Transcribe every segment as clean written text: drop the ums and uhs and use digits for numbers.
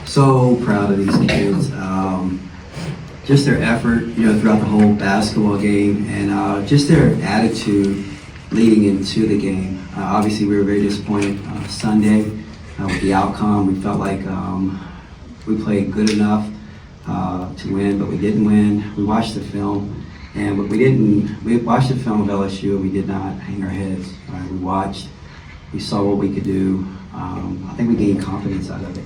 So proud of these kids. Just their effort, throughout the whole basketball game, and just their attitude leading into the game. Obviously, we were very disappointed Sunday with the outcome. We felt like we played good enough to win, but we didn't win. We watched the film, and we watched the film of LSU, and we did not hang our heads. We watched, we saw what we could do. I think we gained confidence out of it.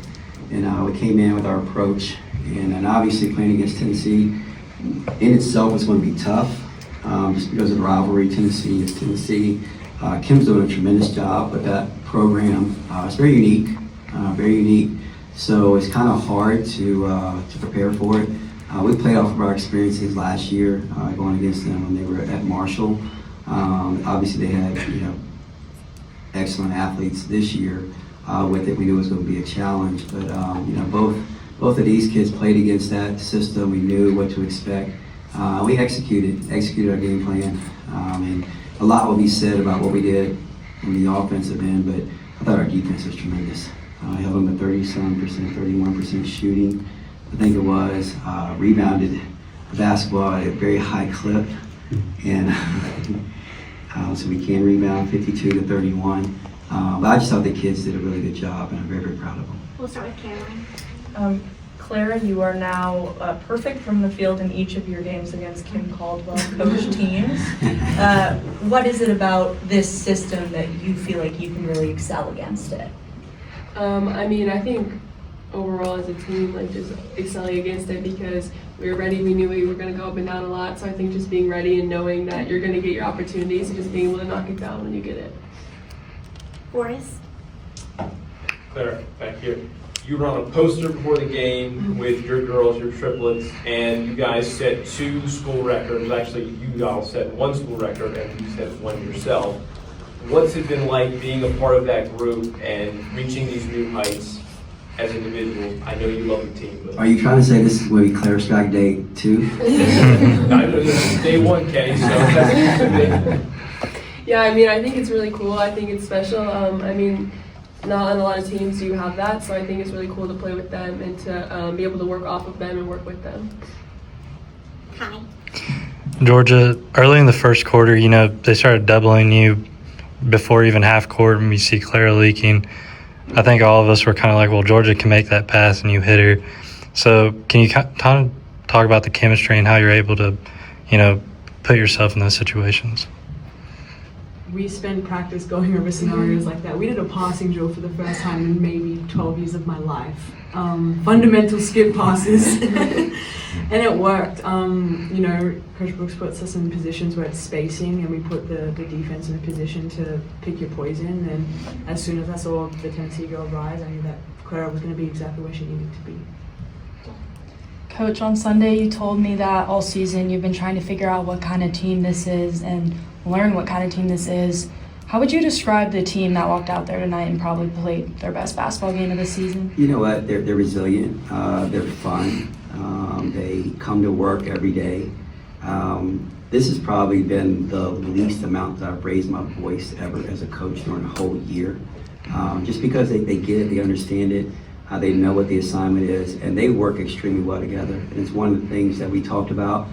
And we came in with our approach, and obviously playing against Tennessee in itself was going to be tough, just because of the rivalry. Tennessee is Tennessee. Kim's doing a tremendous job, but that program is very unique, very unique. So it's kind of hard to prepare for it. We played off of our experiences last year going against them when they were at Marshall. Obviously, they had excellent athletes this year. With it, we knew it was going to be a challenge, but both of these kids played against that system. We knew what to expect. We executed our game plan, and a lot will be said about what we did on the offensive end, but I thought our defense was tremendous. Held them to 37%, 31% shooting, I think it was. Rebounded the basketball at a very high clip, and so we can rebound 52 to 31. But I just thought the kids did a really good job, and I'm very, very proud of them. We'll start with Caroline. Clara, you are now perfect from the field in each of your games against Kim Caldwell coach teams. What is it about this system that you feel like you can really excel against it? I think overall as a team, just excelling against it because we were ready. We knew we were going to go up and down a lot. So I think just being ready and knowing that you're going to get your opportunities and just being able to knock it down when you get it. Boris. Clara, back here. You were on a poster before the game with your girls, your triplets, and you guys set 2 school records. Actually, you all set 1 school record, and you set 1 yourself. What's it been like being a part of that group and reaching these new heights as individuals? I know you love the team, but Are you trying to say this is going to be Claire Strike Day 2? I know this is day 1, Kenny. So Yeah, I think it's really cool. I think it's special. Not on a lot of teams do you have that, so I think it's really cool to play with them and to be able to work off of them and work with them. Hi. Georgia, early in the first quarter, they started doubling you before even half court, and we see Clara leaking. I think all of us were kind of like, well, Georgia can make that pass, and you hit her. So can you kind of talk about the chemistry and how you're able to, put yourself in those situations? We spent practice going over scenarios like that. We did a passing drill for the first time in maybe 12 years of my life. Fundamental skip passes. And it worked. Coach Brooks puts us in positions where it's spacing, and we put the defense in a position to pick your poison. And as soon as I saw the Tennessee girl rise, I knew that Clara was going to be exactly where she needed to be. Coach, on Sunday you told me that all season you've been trying to figure out what kind of team this is and learn what kind of team this is. How would you describe the team that walked out there tonight and probably played their best basketball game of the season? You know what? They're resilient. They're fun. They come to work every day. This has probably been the least amount that I've raised my voice ever as a coach during a whole year. Just because they get it, they understand it, they know what the assignment is, and they work extremely well together. And it's one of the things that we talked about.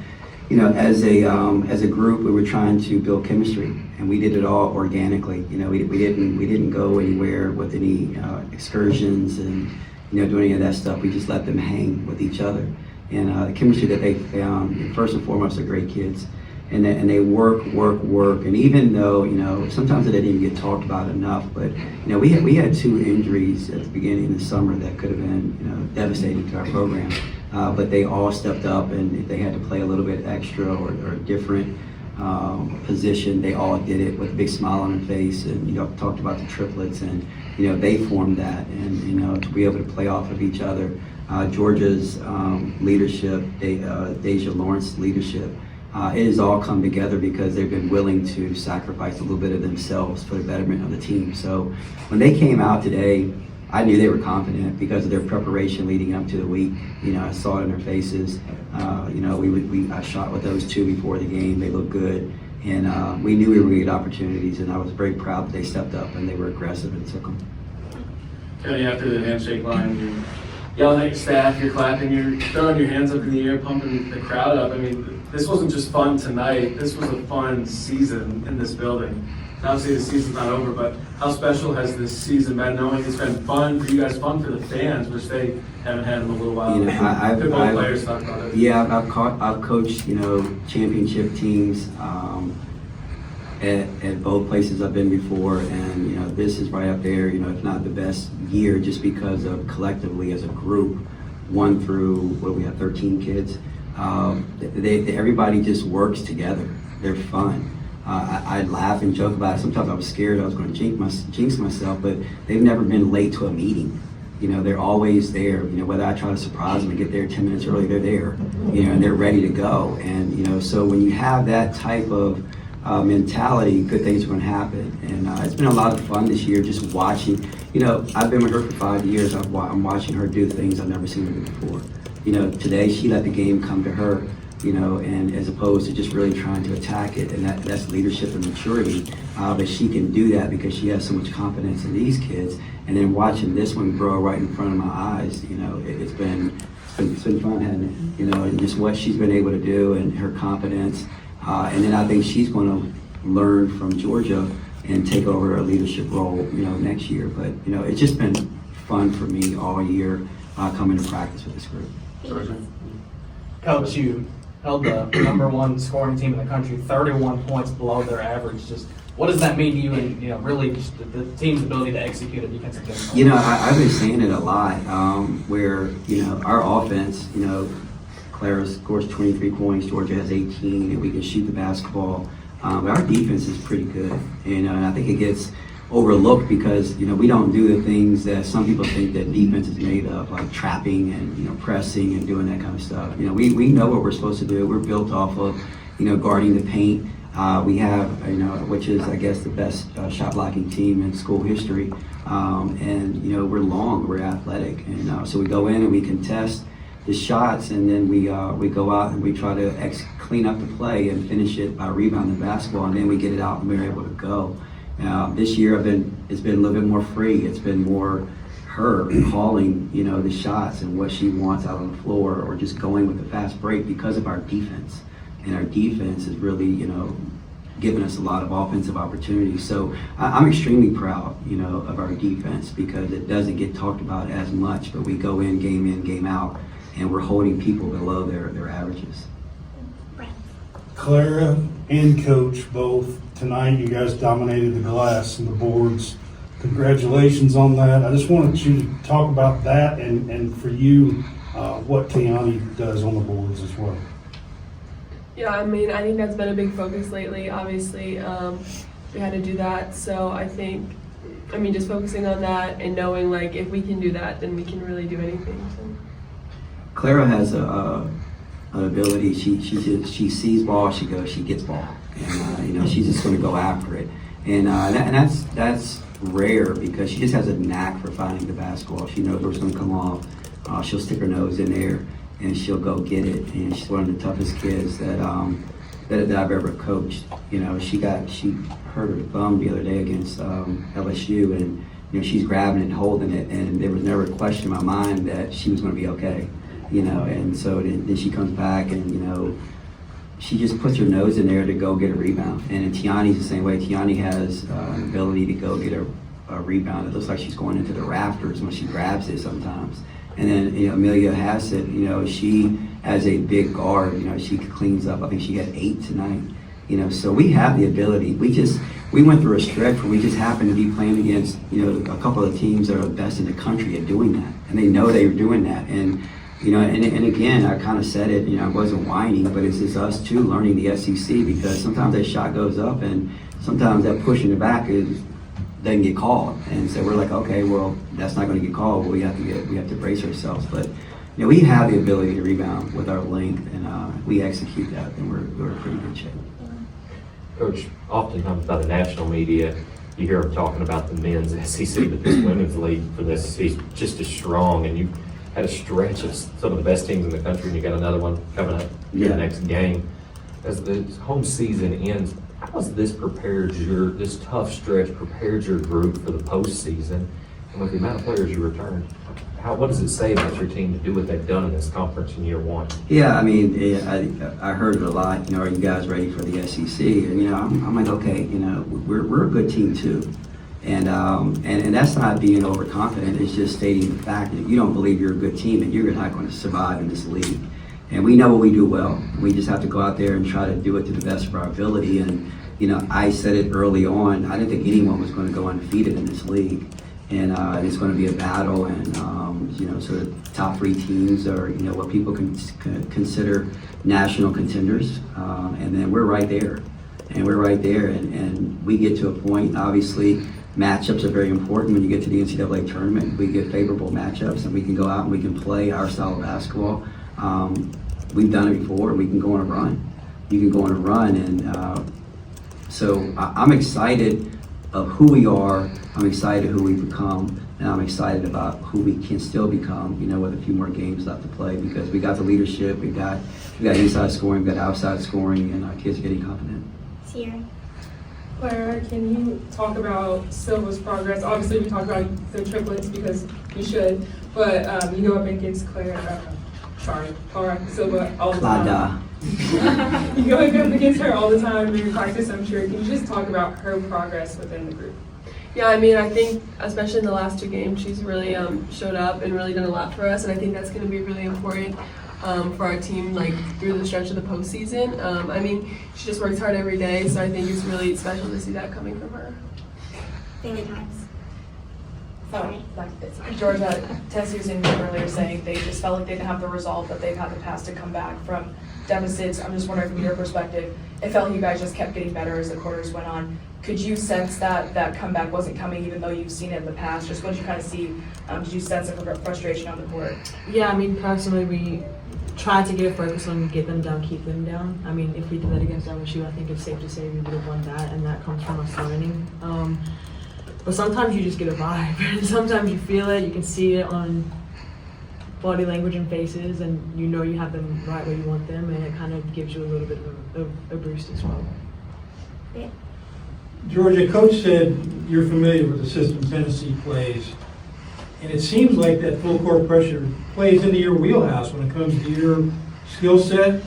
As a group, we were trying to build chemistry, and we did it all organically. We didn't go anywhere with any excursions and doing any of that stuff. We just let them hang with each other, and the chemistry that they found. First and foremost, they're great kids, and they work. And even though sometimes it didn't even get talked about enough, but we had 2 injuries at the beginning of the summer that could have been devastating to our program. But they all stepped up, and if they had to play a little bit extra or a different position, they all did it with a big smile on their face. And talked about the triplets, and they formed that, and to be able to play off of each other. Georgia's leadership, Deja Lawrence's leadership, it has all come together because they've been willing to sacrifice a little bit of themselves for the betterment of the team. So when they came out today, I knew they were confident because of their preparation leading up to the week. I saw it in their faces. I shot with those 2 before the game. They looked good, and we knew we were going to get opportunities. And I was very proud that they stepped up and they were aggressive and took them. Kenny, after the handshake line, you yelling at your staff, you're clapping, you're throwing your hands up in the air, pumping the crowd up. I mean, this wasn't just fun tonight, this was a fun season in this building. Obviously, the season's not over, but how special has this season been, knowing it's been fun for you guys, fun for the fans, which they haven't had in a little while? You know, Football players talk about it. Yeah, I've coached, you know, championship teams at both places I've been before, and you know, this is right up there, you know, if not the best year, just because of collectively as a group, 1 through, what we have, 13 kids. Everybody just works together. They're fun. I laugh and joke about it. Sometimes I was scared I was going to jinx myself, but they've never been late to a meeting. You know, they're always there. You know, whether I try to surprise them and get there 10 minutes early, they're there. You know, and they're ready to go. And you know, so when you have that type of mentality, good things are going to happen. And it's been a lot of fun this year just watching. You know, I've been with her for 5 years. I'm watching her do things I've never seen her do before. You know, today she let the game come to her. You know, and as opposed to just really trying to attack it, and that's leadership and maturity. But she can do that because she has so much confidence in these kids. And then watching this one grow right in front of my eyes, you know, it's been fun, hasn't it? You know, and just what she's been able to do and her confidence. And then I think she's going to learn from Georgia and take over a leadership role, you know, next year. But you know, it's just been fun for me all year coming to practice with this group. Coach, you held the #1 scoring team in the country, 31 points below their average. Just what does that mean to you, and you know, really just the team's ability to execute a defensive game? You know, I've been saying it a lot, where you know our offense, you know, Clara scores 23 points, Georgia has 18, and we can shoot the basketball. But our defense is pretty good, and I think it gets overlooked because you know we don't do the things that some people think that defense is made of, like trapping and you know pressing and doing that kind of stuff. You know, we know what we're supposed to do. We're built off of you know guarding the paint. We have you know, which is I guess the best shot blocking team in school history, and you know we're long, we're athletic, and so we go in and we contest the shots, and then we go out and we try to clean up the play and finish it by rebounding the basketball, and then we get it out and we're able to go. This year it's been a little bit more free. It's been more her calling, you know, the shots and what she wants out on the floor, or just going with the fast break because of our defense. And our defense is really, you know, giving us a lot of offensive opportunities. So I'm extremely proud, you know, of our defense because it doesn't get talked about as much, but we go in, game out, and we're holding people below their averages. Clara and Coach both, tonight you guys dominated the glass and the boards. Congratulations on that. I just wanted you to talk about that and for you, what Tiani does on the boards as well. Yeah, I mean, I think that's been a big focus lately. Obviously, we had to do that. So I think, I mean, just focusing on that and knowing like if we can do that, then we can really do anything. So. Clara has an ability. She sees ball, she gets ball, and you know she's just going to go after it. And that's rare because she just has a knack for finding the basketball. She knows where it's going to come off. She'll stick her nose in there and she'll go get it. And she's one of the toughest kids that I've ever coached. You know, she hurt her thumb the other day against LSU, and you know she's grabbing it and holding it, and there was never a question in my mind that she was going to be okay. You know, and so then she comes back and you know she just puts her nose in there to go get a rebound. And Tiani's the same way. Tiani has an ability to go get a rebound. It looks like she's going into the rafters when she grabs it sometimes. And then you know, Amelia Hassett, you know, she has a big guard. You know, she cleans up. I think she had 8 tonight. You know, so we have the ability. We went through a stretch where we just happened to be playing against you know a couple of teams that are the best in the country at doing that, and they know they were doing that. And you know, and again, I kind of said it, you know, I wasn't whining, but it's just us too learning the SEC because sometimes that shot goes up and sometimes that push in the back doesn't get called. And so we're like, okay, well, that's not going to get called. We have to brace ourselves. But, you know, we have the ability to rebound with our length, and we execute that, and we're in pretty good shape. Coach, oftentimes by the national media, you hear them talking about the men's SEC, but this women's league for the SEC is just as strong, and you had a stretch of some of the best teams in the country, and you got another one coming up in the next game. As the home season ends, how has this tough stretch prepared your group for the postseason, and with the amount of players you returned? what does it say about your team to do what they've done in this conference in year one? Yeah, I mean, I heard it a lot. You know, are you guys ready for the SEC? And you know, I'm like, okay, you know, we're a good team too, and that's not being overconfident. It's just stating the fact that if you don't believe you're a good team, then you're not going to survive in this league. And we know what we do well. We just have to go out there and try to do it to the best of our ability. And you know, I said it early on. I didn't think anyone was going to go undefeated in this league. And it's going to be a battle, and you know, sort of top 3 teams are, you know, what people can consider national contenders, and then we're right there, and we get to a point. Obviously, matchups are very important when you get to the NCAA tournament. We get favorable matchups, and we can go out and we can play our style of basketball. We've done it before. We can go on a run. You can go on a run, and so I'm excited of who we are. I'm excited who we've become, and I'm excited about who we can still become, you know, with a few more games left to play, because we got the leadership, we got inside scoring, we got outside scoring, and our kids are getting confident. Sierra. Clara, can you talk about Silva's progress? Obviously, we talk about the triplets because you should, but you go up against Clara Silva all the time. You go up against her all the time in practice, I'm sure. Can you just talk about her progress within the group? Yeah, I mean, I think especially in the last 2 games, she's really showed up and really done a lot for us, and I think that's going to be really important for our team, like through the stretch of the postseason. I mean, she just works hard every day, so I think it's really special to see that coming from her. Family times. Georgia, Tessie was in here earlier saying they just felt like they didn't have the resolve that they've had in the past to come back from deficits. I'm just wondering from your perspective, it felt like you guys just kept getting better as the quarters went on. Could you sense that that comeback wasn't coming even though you've seen it in the past? Just what did you kind of see? Did you sense a frustration on the court? Yeah, I mean, personally, we tried to get a focus on get them down, keep them down. I mean, if we did that against LSU, I think it's safe to say we would have won that, and that comes from us learning. But sometimes you just get a vibe. Sometimes you feel it, you can see it on body language and faces, and you know you have them right where you want them, and it kind of gives you a little bit of a boost as well. Yeah. Georgia, Coach said you're familiar with the system Tennessee plays, and it seems like that full court pressure plays into your wheelhouse when it comes to your skill set.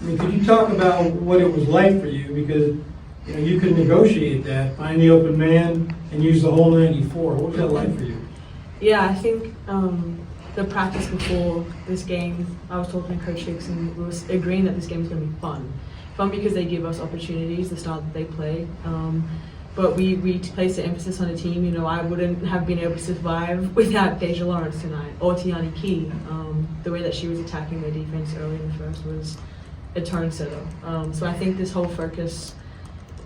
I mean, could you talk about what it was like for you? Because you know, you could negotiate that, find the open man, and use the whole 94. What was that like for you? Yeah, I think the practice before this game, I was talking to Coach Hicks, and we were agreeing that this game is going to be fun. Fun because they give us opportunities, the style that they play. But we placed the emphasis on the team. You know, I wouldn't have been able to survive without Deja Lawrence tonight, or Tiani Key. The way that she was attacking their defense early in the first was a turn setter. So I think this whole focus,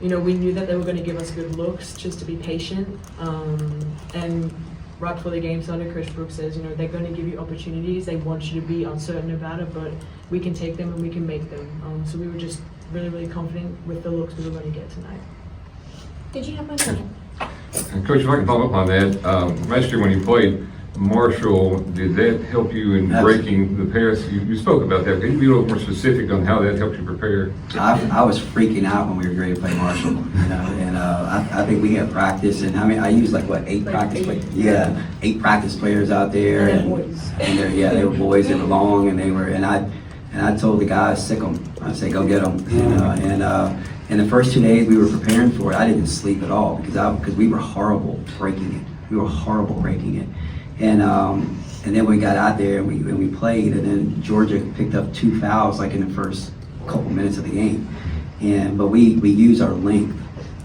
you know, we knew that they were going to give us good looks, just to be patient. And right before the game started, Coach Brooks says, you know, they're going to give you opportunities. They want you to be uncertain about it, but we can take them and we can make them. So we were just really, really confident with the looks we were going to get tonight. Did you have one second? And Coach, if I can follow up on that, last year when you played Marshall, did that help you in breaking the pass? You spoke about that. Can you be a little more specific on how that helped you prepare? I was freaking out when we were ready to play Marshall, you know, and I think we had practice, and I mean, I used like what, 8 practice players? Yeah, 8 practice players out there, and they were boys, they were long, and they were, and I told the guys, sick them. I said, go get them, you know, and the first 2 days we were preparing for it, I didn't sleep at all because we were horrible breaking it. We were horrible breaking it. And then we got out there and we played, and then Georgia picked up 2 fouls like in the first couple minutes of the game. But we used our length.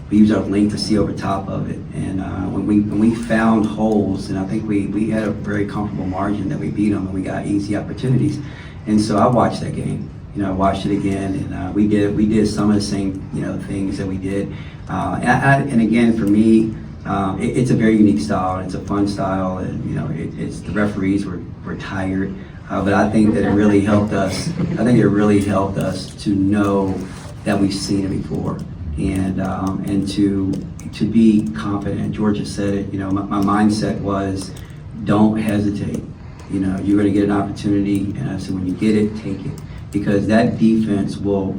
We used our length to see over top of it. And when we found holes, and I think we had a very comfortable margin that we beat them, and we got easy opportunities. And so I watched that game. You know, I watched it again, and we did some of the same, you know, things that we did. And again, for me, it's a very unique style. It's a fun style, and you know, it's the referees were tired, but I think that it really helped us. I think it really helped us to know that we've seen it before, and to be confident. Georgia said it. You know, my mindset was, don't hesitate. You know, you're going to get an opportunity, and so when you get it, take it. Because that defense will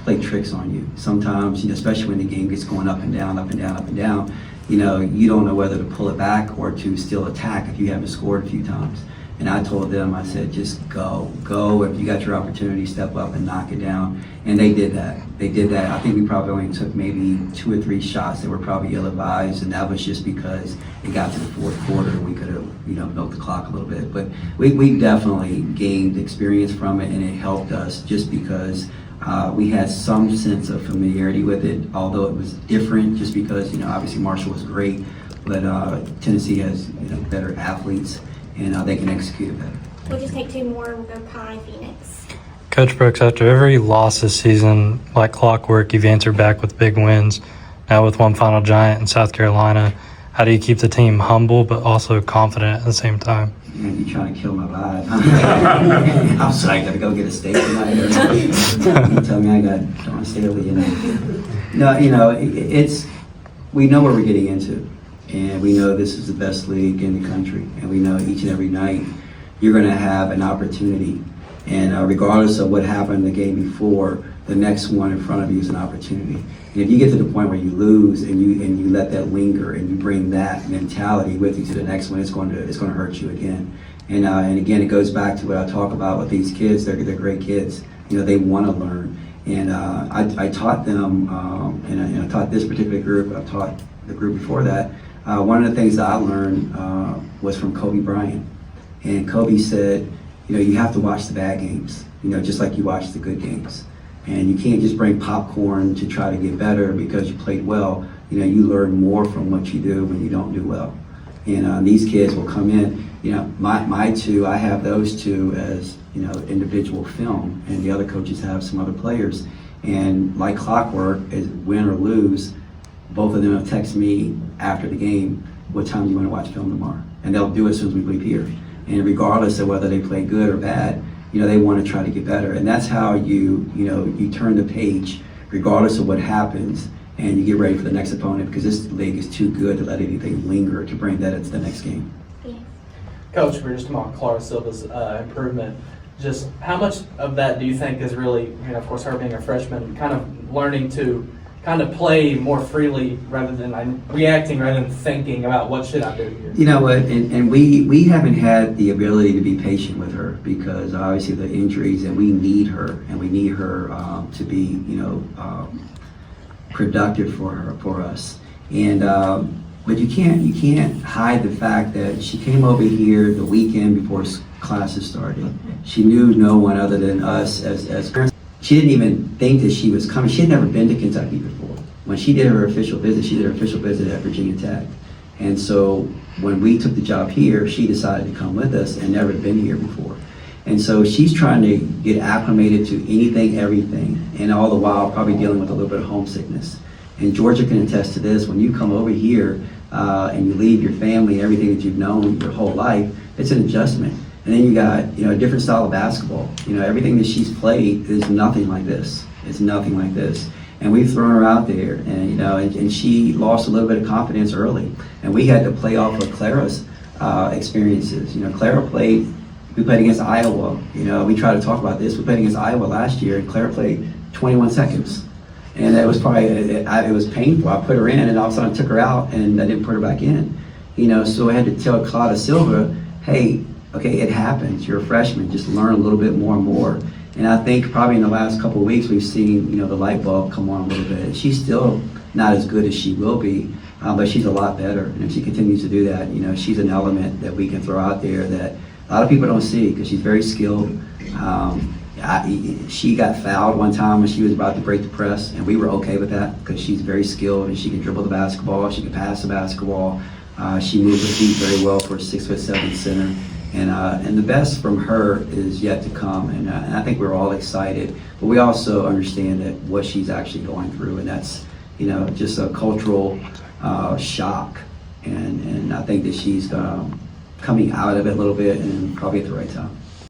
play tricks on you. Sometimes, you know, especially when the game gets going up and down, up and down, up and down, you know, you don't know whether to pull it back or to still attack if you haven't scored a few times. And I told them, I said, just go. If you got your opportunity, step up and knock it down. And they did that. I think we probably only took maybe 2 or 3 shots that were probably ill-advised, and that was just because it got to the fourth quarter and we could have, you know, milked the clock a little bit. But we definitely gained experience from it, and it helped us just because we had some sense of familiarity with it, although it was different just because, you know, obviously Marshall was great, but Tennessee has, you know, better athletes, and they can execute it better. We'll just take 2 more. We'll go Pie, Phoenix. Coach Brooks, after every loss this season, like clockwork, you've answered back with big wins. Now with one final giant in South Carolina, how do you keep the team humble but also confident at the same time? Man, you're trying to kill my vibe. I'm sorry, I gotta go get a steak tonight. You tell me I got to stay early, you know. No, you know, we know what we're getting into. And we know this is the best league in the country. And we know each and every night you're going to have an opportunity. And regardless of what happened the game before, the next one in front of you is an opportunity. And if you get to the point where you lose and you let that linger and you bring that mentality with you to the next one, it's going to hurt you again. And again, it goes back to what I talk about with these kids. They're great kids. You know, they want to learn. And I taught them, and I taught this particular group. I taught the group before that. One of the things that I learned was from Kobe Bryant. And Kobe said, you know, you have to watch the bad games, you know, just like you watch the good games. And you can't just bring popcorn to try to get better because you played well. You know, you learn more from what you do when you don't do well. And these kids will come in, you know, my 2, I have those 2 as, you know, individual film, and the other coaches have some other players. And like clockwork, as win or lose, both of them have texted me after the game, what time do you want to watch film tomorrow? And they'll do it as soon as we leave here. And regardless of whether they play good or bad, you know, they want to try to get better. And that's how you turn the page, regardless of what happens, and you get ready for the next opponent, because this league is too good to let anything linger to bring that into the next game. Coach, we're just talking about Clara Silva's improvement. Just how much of that do you think is really, you know, of course, her being a freshman, kind of learning to kind of play more freely rather than reacting rather than thinking about what should I do here? You know what, and we haven't had the ability to be patient with her because obviously the injuries, and we need her to be, you know, productive for us. And but you can't hide the fact that she came over here the weekend before classes started. She knew no one other than us as parents. She didn't even think that she was coming. She had never been to Kentucky before. When she did her official visit, she did her official visit at Virginia Tech. And so when we took the job here, she decided to come with us and never been here before. And so she's trying to get acclimated to anything, everything, and all the while probably dealing with a little bit of homesickness. And Georgia can attest to this. When you come over here and you leave your family, everything that you've known your whole life, it's an adjustment. And then you got, you know, a different style of basketball. You know, everything that she's played is nothing like this. It's nothing like this. And we've thrown her out there, and you know, and she lost a little bit of confidence early. And we had to play off of Clara's experiences. You know, we played against Iowa. You know, we tried to talk about this. We played against Iowa last year, and Clara played 21 seconds. And that was probably, it was painful. I put her in, and all of a sudden I took her out, and I didn't put her back in. You know, so I had to tell Clara Silva, hey, okay, it happens. You're a freshman. Just learn a little bit more and more. And I think probably in the last couple of weeks, we've seen, you know, the light bulb come on a little bit. She's still not as good as she will be, but she's a lot better. And if she continues to do that, you know, she's an element that we can throw out there that a lot of people don't see because she's very skilled. She got fouled one time when she was about to break the press, and we were okay with that because she's very skilled and she can dribble the basketball, she can pass the basketball. She moves her feet very well for a 6'7" center. And the best from her is yet to come, and I think we're all excited. But we also understand that what she's actually going through, and that's, you know, just a cultural shock. And I think that she's coming out of it a little bit, and probably at the right time.